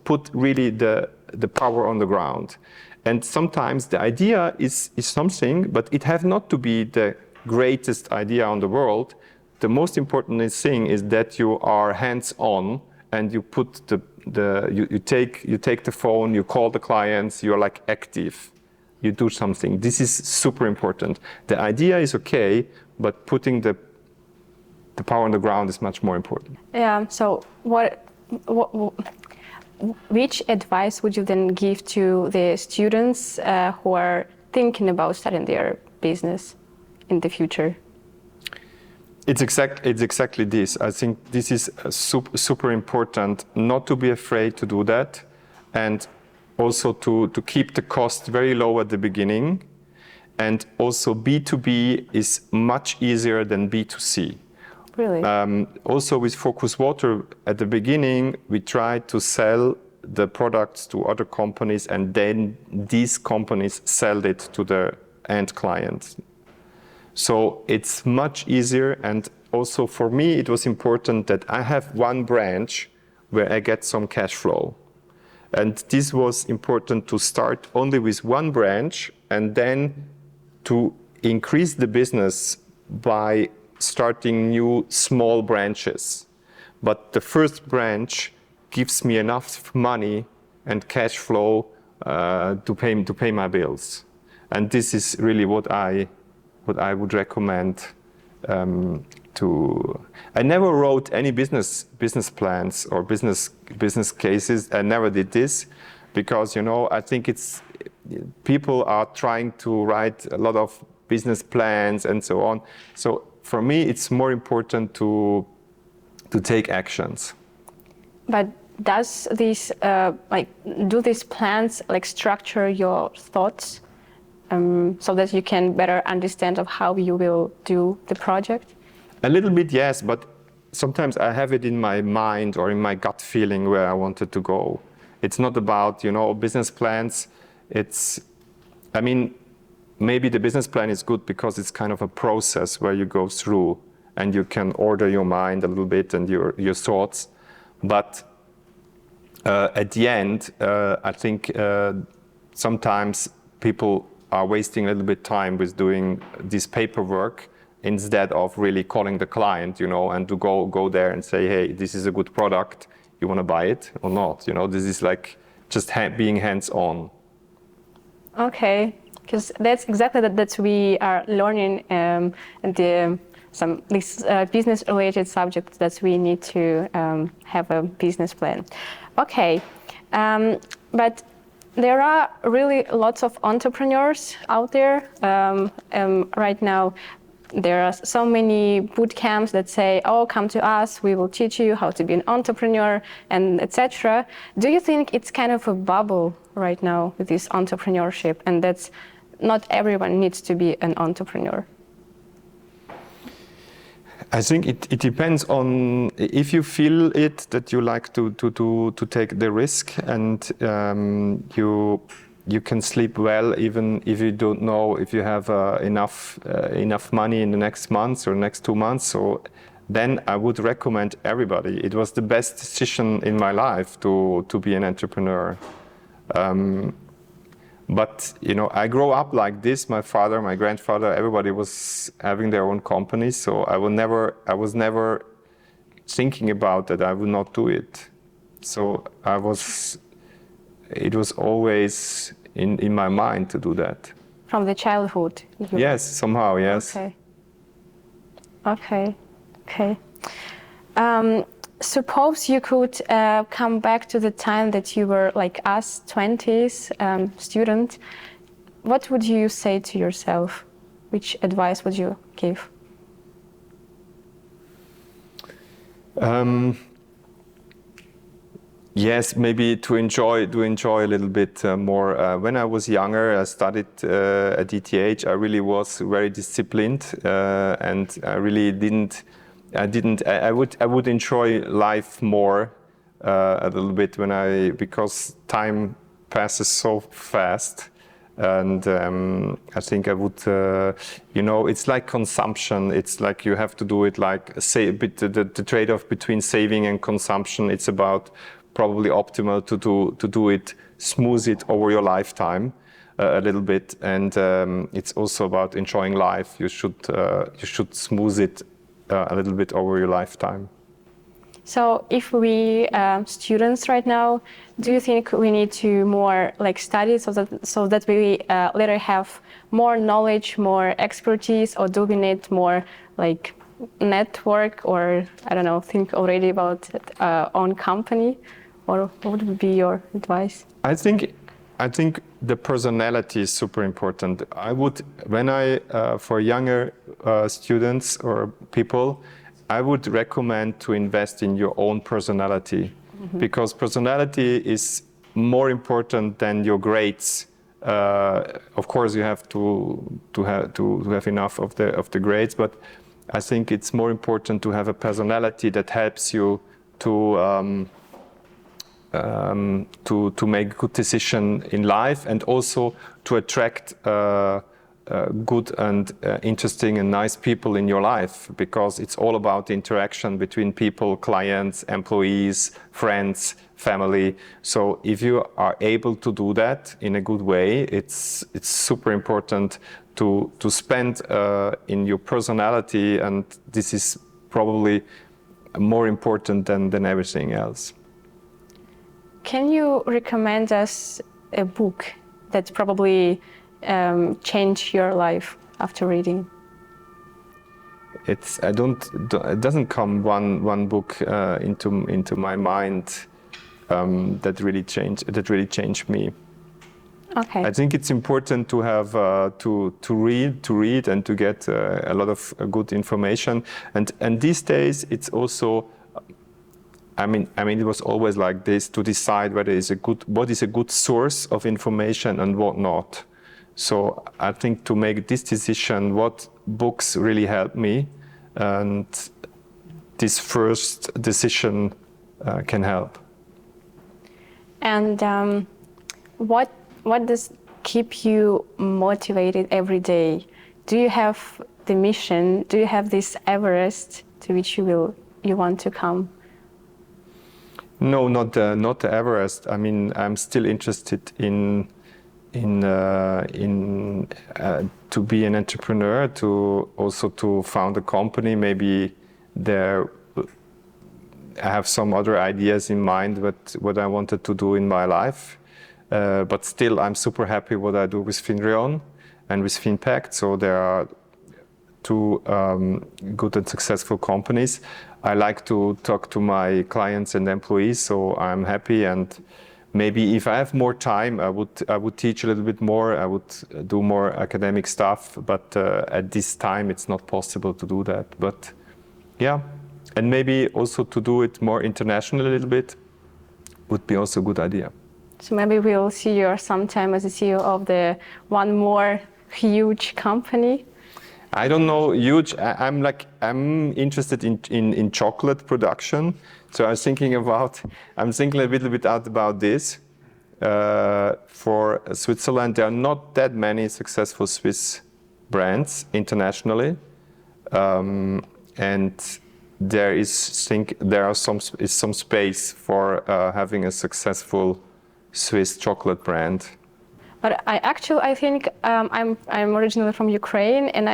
put really the power on the ground. And sometimes the idea is something, but it have not to be the greatest idea on the world. The most important thing is that you are hands-on, and you put you take the phone, you call the clients, you're like active, you do something. This is super important. The idea is okay, but putting the power on the ground is much more important. Yeah. So which advice would you then give to the students who are thinking about starting their business in the future? It's exactly this. I think this is super important, not to be afraid to do that, and also to keep the cost very low at the beginning. And also B2B is much easier than B2C. Really? Also with FOCUSWATER, at the beginning, we tried to sell the products to other companies, and then these companies sell it to the end clients. So it's much easier, and also for me, it was important that I have one branch where I get some cash flow. And this was important to start only with one branch, and then to increase the business by starting new small branches. But the first branch gives me enough money and cash flow to pay my bills. And this is really what I would recommend to. I never wrote any business plans or business cases. I never did this because, you know, I think people are trying to write a lot of business plans and so on. So for me, it's more important to take actions. But does these do these plans structure your thoughts so that you can better understand of how you will do the project? A little bit, yes, but sometimes I have it in my mind or in my gut feeling where I wanted to go. It's not about, you know, business plans. I mean, maybe the business plan is good because it's kind of a process where you go through and you can order your mind a little bit and your thoughts. But at the end, I think sometimes people are wasting a little bit time with doing this paperwork instead of really calling the client, you know, and to go there and say, hey, this is a good product. You want to buy it or not? You know, this is like just being hands-on. Okay, because that's exactly that we are learning these business-related subjects that we need to have a business plan. Okay, but there are really lots of entrepreneurs out there right now. There are so many boot camps that say, oh, come to us, we will teach you how to be an entrepreneur, and etc. Do you think it's kind of a bubble right now with this entrepreneurship, and that's not everyone needs to be an entrepreneur? I think it depends on if you feel it that you like to take the risk, and you can sleep well even if you don't know if you have enough money in the next months or next 2 months. So then I would recommend everybody. It was the best decision in my life to be an entrepreneur. But you know, I grew up like this. My father, my grandfather, everybody was having their own companies. So I was never thinking about that I would not do it. So it was always in my mind to do that. From the childhood? Yes, somehow, yes. Okay. Suppose you could come back to the time that you were like us, 20s student. What would you say to yourself? Which advice would you give? Yes, maybe to enjoy a little bit more. When I was younger, I studied at ETH. I really was very disciplined, and I really I would enjoy life more a little bit because time passes so fast, and I think I would, you know, it's like consumption. It's like you have to do it like the trade-off between saving and consumption. It's about probably optimal to do it, smooth it over your lifetime a little bit, and it's also about enjoying life. You should smooth it a little bit over your lifetime. So if we students right now, do you think we need to more like study so that we later have more knowledge, more expertise, or do we need more like network, or I don't know, think already about own company? Or what would be your advice? I think the personality is super important. For younger students or people, I would recommend to invest in your own personality, because personality is more important than your grades. Of course, you have to have enough of the grades, but I think it's more important to have a personality that helps you to make good decision in life, and also to attract good and interesting and nice people in your life, because it's all about the interaction between people, clients, employees, friends, family. So if you are able to do that in a good way, it's super important to spend in your personality, and this is probably more important than everything else. Can you recommend us a book that probably changed your life after reading? It doesn't come one book into my mind that really changed me. Okay. I think it's important to have to read and to get a lot of good information. And these days it's also, I mean it was always like this, to decide what is a good source of information and what not. So I think to make this decision, what books really helped me, and this first decision can help. And what does keep you motivated every day? Do you have the mission? Do you have this Everest to which you want to come? No, not the Everest. I mean, I'm still interested in to be an entrepreneur, to also to found a company. Maybe I have some other ideas in mind what I wanted to do in my life. But still, I'm super happy what I do with Finreon and with Finpact. So there are two good and successful companies. I like to talk to my clients and employees, so I'm happy. And maybe if I have more time, I would teach a little bit more. I would do more academic stuff. But at this time, it's not possible to do that. But yeah, and maybe also to do it more internationally a little bit would be also a good idea. So maybe we'll see you sometime as a CEO of the one more huge company. I don't know, huge. I'm interested in chocolate production. So I'm thinking a little bit out about this. For Switzerland, there are not that many successful Swiss brands internationally, and there is some space for having a successful Swiss chocolate brand. But I think I'm originally from Ukraine, and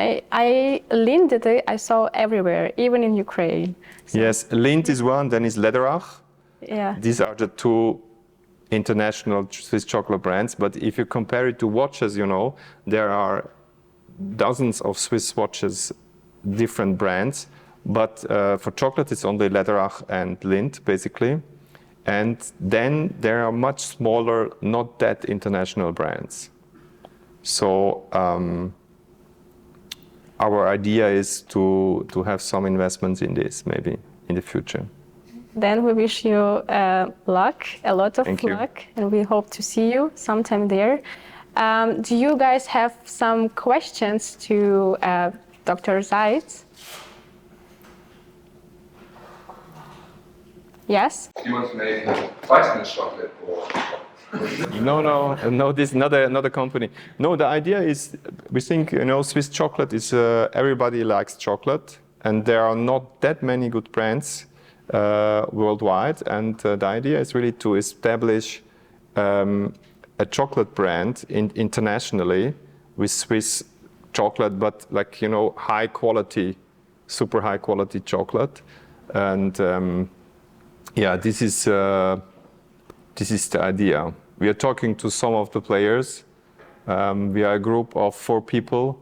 Lindt I saw everywhere, even in Ukraine. So. Yes, Lindt is one, then is Lederach. Yeah. These are the two international Swiss chocolate brands. But if you compare it to watches, there are dozens of Swiss watches, different brands. But for chocolate, it's only Lederach and Lindt, basically. And then there are much smaller, not that international brands. So our idea is to have some investments in this, maybe in the future. Then we wish you luck, a lot of luck, and we hope to see you sometime there. Do you guys have some questions to Dr. Seiz? Yes? You want to make vitamin chocolate or? No, this is not another company. No, the idea is, we think, Swiss chocolate is, everybody likes chocolate, and there are not that many good brands worldwide, and the idea is really to establish a chocolate brand internationally with Swiss chocolate, but high quality, super high quality chocolate. And yeah, this is the idea. We are talking to some of the players. We are a group of 4 people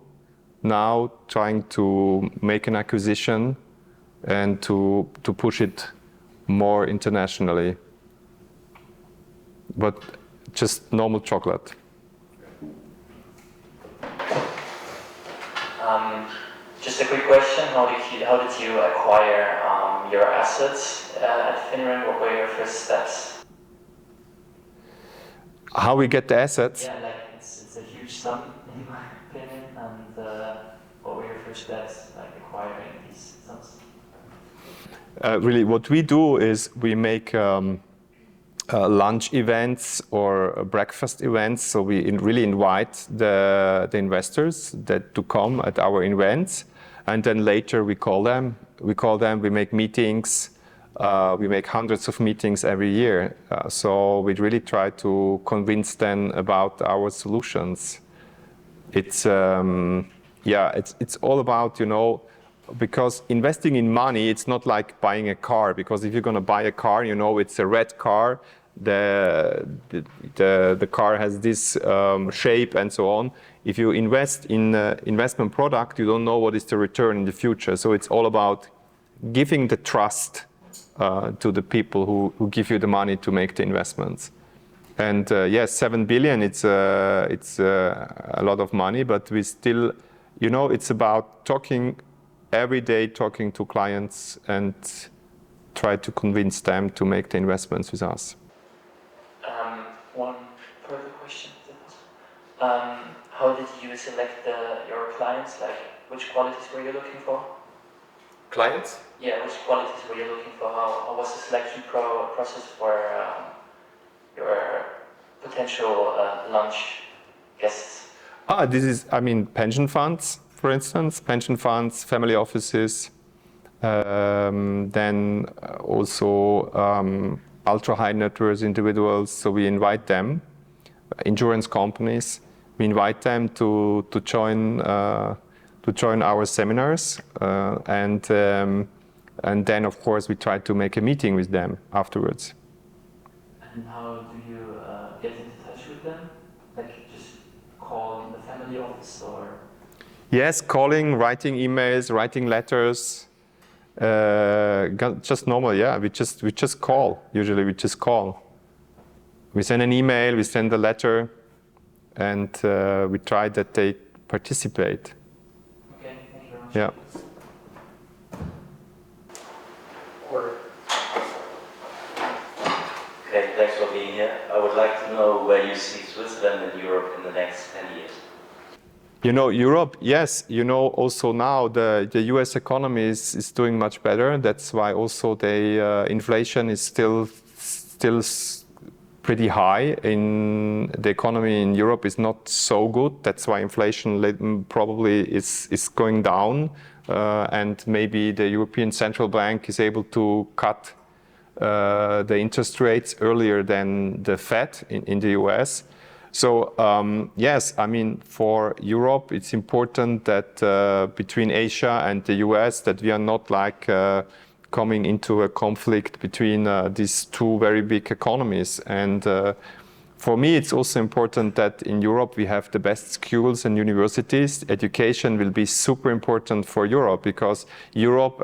now trying to make an acquisition and to push it more internationally. But just normal chocolate. Just a quick question: How did you acquire your assets at Finreon? What were your first steps? How we get the assets? Yeah, it's a huge sum in my opinion. And what were your first leverage that, like acquiring these sums? Really, what we do is we make lunch events or breakfast events. So we really invite the investors to come at our events, and then later we call them. We make meetings. We make hundreds of meetings every year. So we really try to convince them about our solutions. It's all about, because investing in money, it's not like buying a car, because if you're going to buy a car, it's a red car, the car has this shape and so on. If you invest in investment product, you don't know what is the return in the future. So it's all about giving the trust to the people who give you the money to make the investments. And yes, 7 billion, it's a lot of money, but we still, it's about every day talking to clients and try to convince them to make the investments with us. One further question. How did you select your clients? Like, which qualities were you looking for? Clients? Yeah, which qualities were you looking for? How was the selection process for your potential lunch guests? This is, pension funds, for instance, pension funds, family offices, then also ultra high net worth individuals. So we invite them, insurance companies. We invite them to join our seminars, and then of course we try to make a meeting with them afterwards. And how do you get into touch with them? Like just call in the family office or? Yes, calling, writing emails, writing letters. Just normal, yeah. We just call. Usually we just call. We send an email, we send a letter, and we try that they participate. Okay, thank you very much. Yeah. Okay, thanks for being here. I would like to know where you see Switzerland and Europe in the next 10 years. Europe, yes. Also now the US economy is doing much better. That's why also the inflation is still pretty high. In the economy in Europe is not so good. That's why inflation probably is going down, and maybe the European Central Bank is able to cut the interest rates earlier than the Fed in the US. So yes, for Europe, it's important that between Asia and the US, that we are not like coming into a conflict between these two very big economies. And for me, it's also important that in Europe we have the best schools and universities. Education will be super important for Europe, because Europe,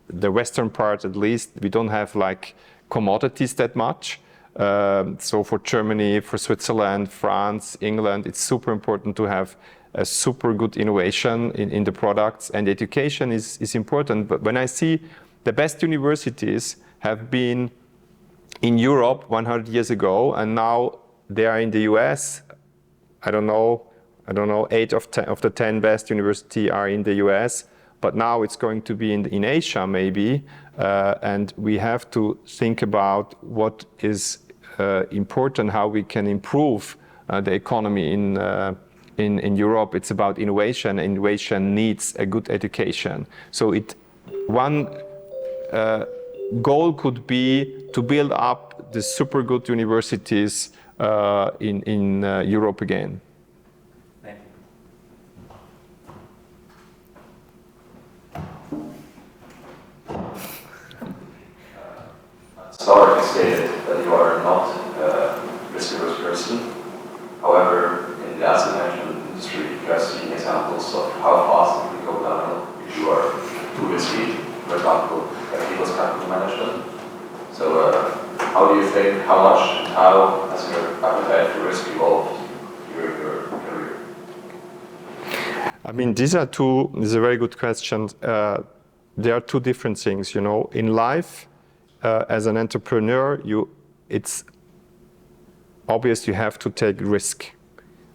the Western part at least, we don't have like commodities that much. So for Germany, for Switzerland, France, England, it's super important to have a super good innovation in the products, and education is important. But when I see the best universities have been in Europe 100 years ago, and now they are in the US, I don't know, 8 of the 10 best universities are in the US, but now it's going to be in Asia maybe, and we have to think about what is important, how we can improve the economy in Europe. It's about innovation. Innovation needs a good education. So one goal could be to build up the super good universities in Europe again. Thank you. Historically stated that you are not a risk-averse person. However, in the asset management industry, you have seen examples of how fast it can go downhill if you are too risky. For example, people's capital management. So, how do you think, how much and how has your appetite for risk evolved your career? This is a very good question. There are two different things, In life, as an entrepreneur, it's obvious you have to take risk.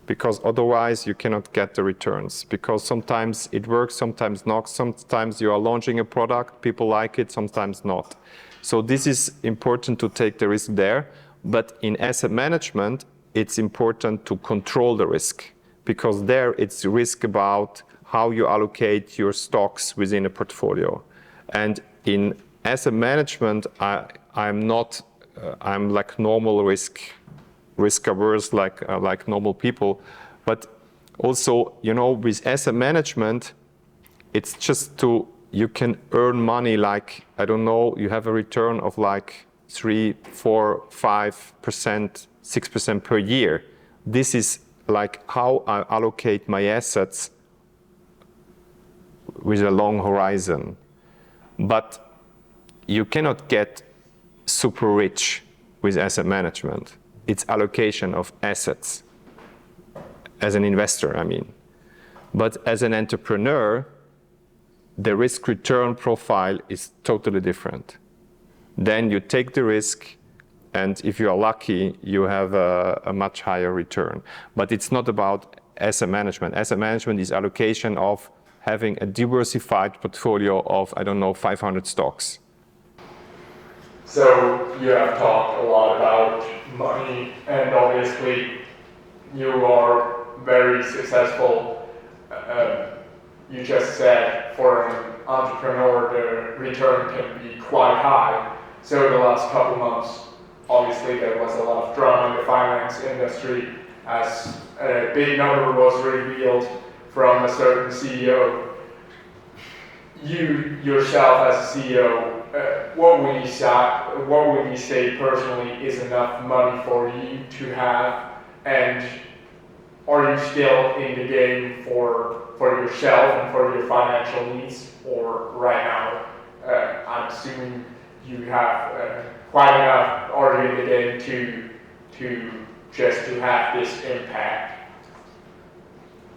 because otherwise you cannot get the returns. Because sometimes it works, sometimes not. Sometimes you are launching a product, people like it, sometimes not. So this is important to take the risk there. But in asset management, it's important to control the risk, because there it's risk about how you allocate your stocks within a portfolio. And in asset management, I'm like normal risk averse, like normal people. But also, you know, with asset management, it's just you can earn money like, I don't know, you have a return of like 3, 4, 5%, 6% per year. This is like how I allocate my assets with a long horizon. But you cannot get super rich with asset management. It's allocation of assets as an investor, I mean. But as an entrepreneur, the risk-return profile is totally different. Then you take the risk, and if you are lucky, you have a much higher return. But it's not about asset management. Asset management is allocation of having a diversified portfolio of, I don't know, 500 stocks. So you have talked a lot about money, and obviously you are very successful. You just said for an entrepreneur the return can be quite high. So the last couple months, obviously there was a lot of drama in the finance industry as a big number was revealed from a certain CEO. You yourself as a CEO, what would you say personally is enough money for you to have, and are you still in the game for yourself and for your financial needs, or right now I'm assuming you have quite enough, are you in the game to just to have this impact?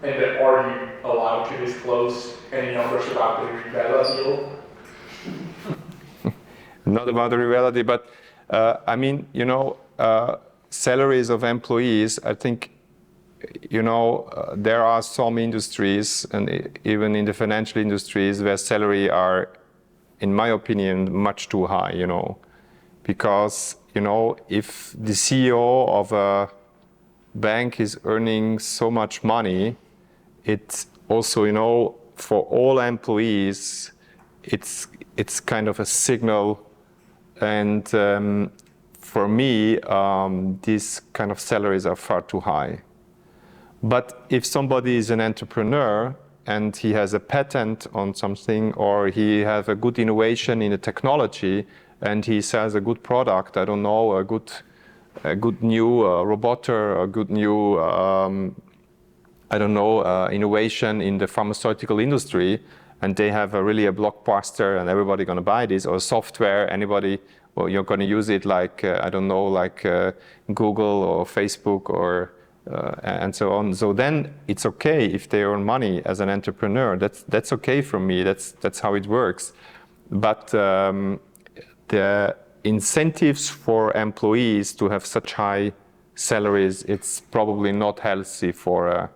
And then are you allowed to disclose any numbers about the Rivella deal? Not about the Rivella deal, but I mean, you know, salaries of employees, I think, you know, there are some industries, and even in the financial industries, where salary are, in my opinion, much too high, you know. Because, you know, if the CEO of a bank is earning so much money, it's also, you know, for all employees, it's kind of a signal. And for me, these kind of salaries are far too high. But if somebody is an entrepreneur and he has a patent on something, or he has a good innovation in a technology, and he sells a good product, I don't know, a good new roboter, a good new, I don't know, innovation in the pharmaceutical industry, and they have a blockbuster, and everybody going to buy this, or software, anybody, well, you're going to use it like, I don't know, like Google or Facebook or and so on. So then it's okay if they earn money as an entrepreneur. That's okay for me. That's how it works. But the incentives for employees to have such high salaries, it's probably not healthy for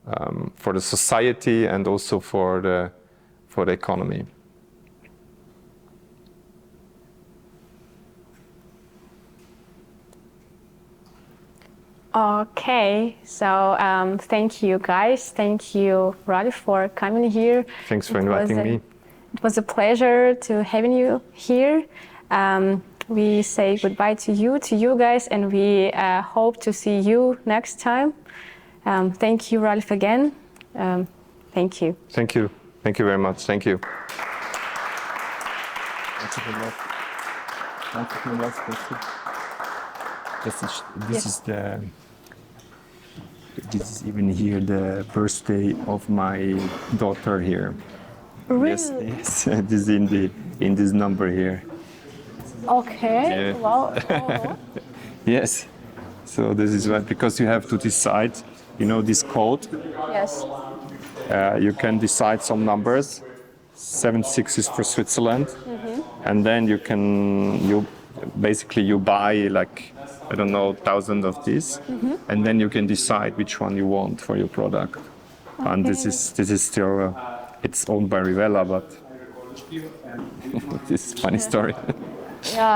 the society and also for the economy. Okay, so thank you guys. Thank you, Ralf, for coming here. Thanks for inviting me. It was a pleasure to having you here. We say goodbye to you guys, and we hope to see you next time. Thank you, Ralf, again. Thank you. Thank you. Thank you very much. Thank you. This is even here the birthday of my daughter here. Really? Yes, this is in this number here. Okay. Yeah. Wow. Oh. Yes. So this is what, because you have to decide, you know, this code. Yes. You can decide some numbers. 76 is for Switzerland, and then you basically buy like I don't know, 1,000 of these, and then you can decide which one you want for your product. And this is still, it's owned by Rivella, but this is a funny story. Yeah.